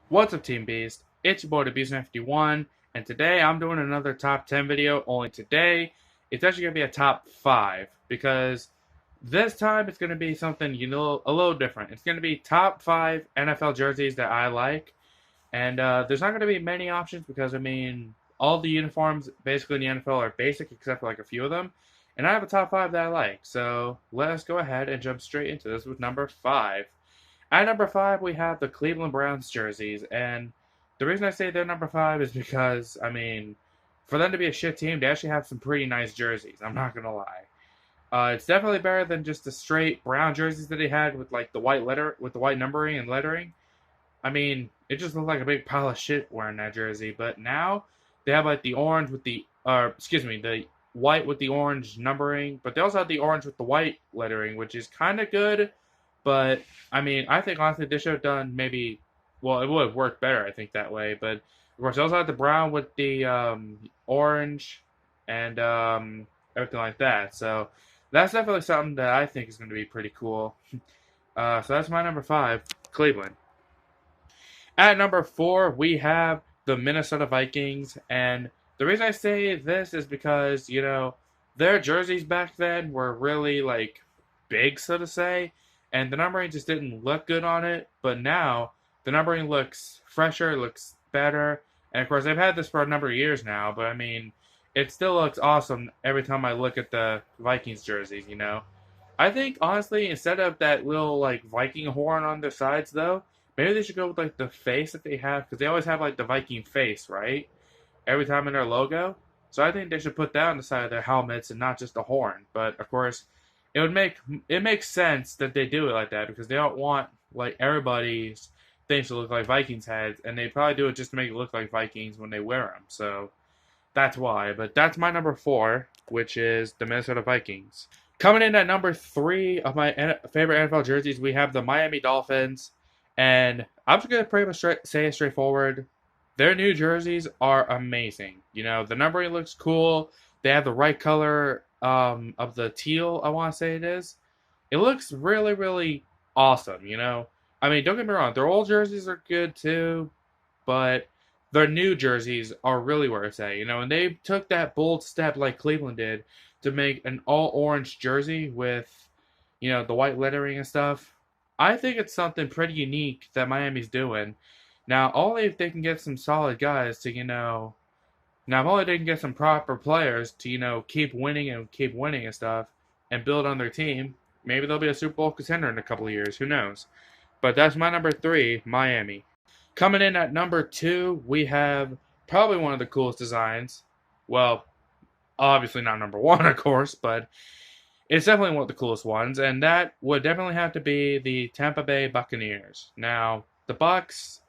What's up, Team Beast? It's your boy, the Beast51, and today I'm doing another top 10 video. Only today, it's actually going to be a top 5 because this time it's going to be something a little different. It's going to be top 5 NFL jerseys that I like, and there's not going to be many options because all the uniforms basically in the NFL are basic except for like a few of them, and I have a top 5 that I like. So let us go ahead and jump straight into this with number 5. At number 5, we have the Cleveland Browns jerseys, and the reason I say they're number 5 is because, for them to be a shit team, they actually have some pretty nice jerseys. I'm not gonna lie. It's definitely better than just the straight brown jerseys that they had with like the white numbering and lettering. It just looked like a big pile of shit wearing that jersey. But now they have like the orange with the white with the orange numbering, but they also have the orange with the white lettering, which is kind of good. But I think honestly they should have done it would have worked better. I think that way. But of course, they also have the brown with the orange and everything like that. So that's definitely something that I think is going to be pretty cool. So that's my number 5, Cleveland. At number 4, we have the Minnesota Vikings, and the reason I say this is because their jerseys back then were really like big, so to say, and the numbering just didn't look good on it. But now the numbering looks fresher, looks better, and of course they've had this for a number of years now. But it still looks awesome every time I look at the Vikings jerseys. I think honestly, instead of that little like Viking horn on their sides, though, maybe they should go with like the face that they have because they always have like the Viking face, right? Every time in their logo. So I think they should put that on the side of their helmets and not just the horn. But of course, it makes sense that they do it like that because they don't want like everybody's things to look like Vikings heads, and they probably do it just to make it look like Vikings when they wear them. So that's why. But that's my number 4, which is the Minnesota Vikings. Coming in at number 3 of my favorite NFL jerseys, we have the Miami Dolphins. And I'm just going to pretty much say it straightforward. Their new jerseys are amazing. The numbering looks cool. They have the right color of the teal, I want to say it is. It looks really, really awesome. Don't get me wrong. Their old jerseys are good too, but their new jerseys are really where it's at. And they took that bold step like Cleveland did to make an all orange jersey with, the white lettering and stuff. I think it's something pretty unique that Miami's doing. Now, only if they can get some solid guys to, now if only they can get some proper players to, keep winning and stuff and build on their team, maybe they'll be a Super Bowl contender in a couple of years. Who knows? But that's my number 3, Miami. Coming in at number 2, we have probably one of the coolest designs. Well, obviously not number 1, of course, but it's definitely one of the coolest ones, and that would definitely have to be the Tampa Bay Buccaneers. Now, the Bucs,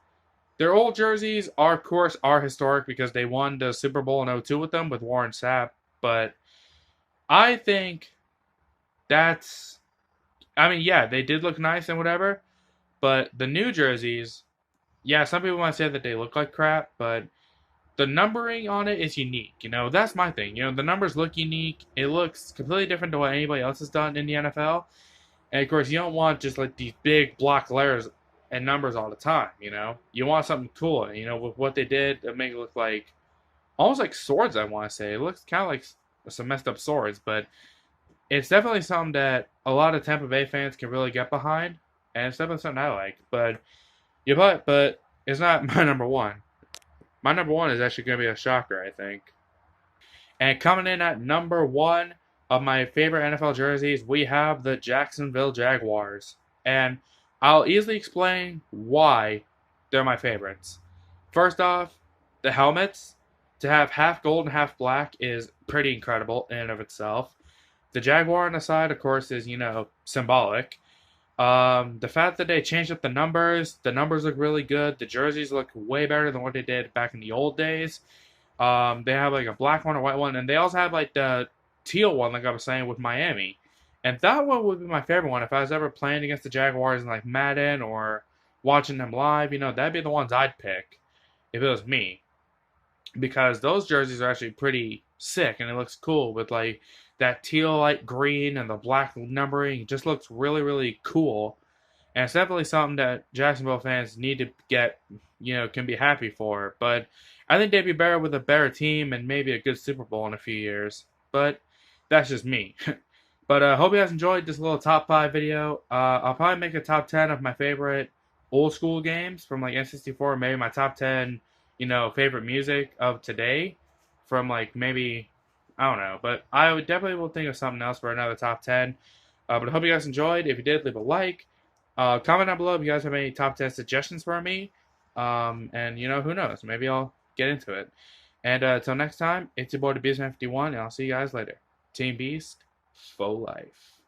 their old jerseys are, of course, are historic because they won the Super Bowl in '02 with them with Warren Sapp, but I think yeah, they did look nice and whatever, but the new jerseys, yeah, some people might say that they look like crap, but the numbering on it is unique. That's my thing. The numbers look unique. It looks completely different to what anybody else has done in the NFL. And of course, you don't want just like these big block letters and numbers all the time. You want something cool. And, with what they did, it make it look like almost like swords. I want to say it looks kind of like some messed up swords, but it's definitely something that a lot of Tampa Bay fans can really get behind, and it's definitely something I like. But but it's not my number 1. My number 1 is actually going to be a shocker, I think. And coming in at number 1 of my favorite NFL jerseys, we have the Jacksonville Jaguars. And I'll easily explain why they're my favorites. First off, the helmets. To have half gold and half black is pretty incredible in and of itself. The Jaguar on the side, of course, is, symbolic. The fact that they changed up the numbers look really good. The jerseys look way better than what they did back in the old days. They have like a black one, a white one, and they also have like the teal one, like I was saying, with Miami. And that one would be my favorite one if I was ever playing against the Jaguars in like Madden or watching them live. That'd be the ones I'd pick if it was me, because those jerseys are actually pretty sick and it looks cool with like that teal light green and the black numbering. It just looks really, really cool. And it's definitely something that Jacksonville fans need to get can be happy for. But I think they'd be better with a better team and maybe a good Super Bowl in a few years. But that's just me. But hope you guys enjoyed this little top 5 video. I'll probably make a top 10 of my favorite old school games from like N64. Maybe my top 10, favorite music of today from like maybe, I don't know. But I would definitely will think of something else for another top 10. But I hope you guys enjoyed. If you did, leave a like. Comment down below if you guys have any top 10 suggestions for me. And who knows? Maybe I'll get into it. And until next time, it's your boy, the Beast 51, and I'll see you guys later. Team Beast for life.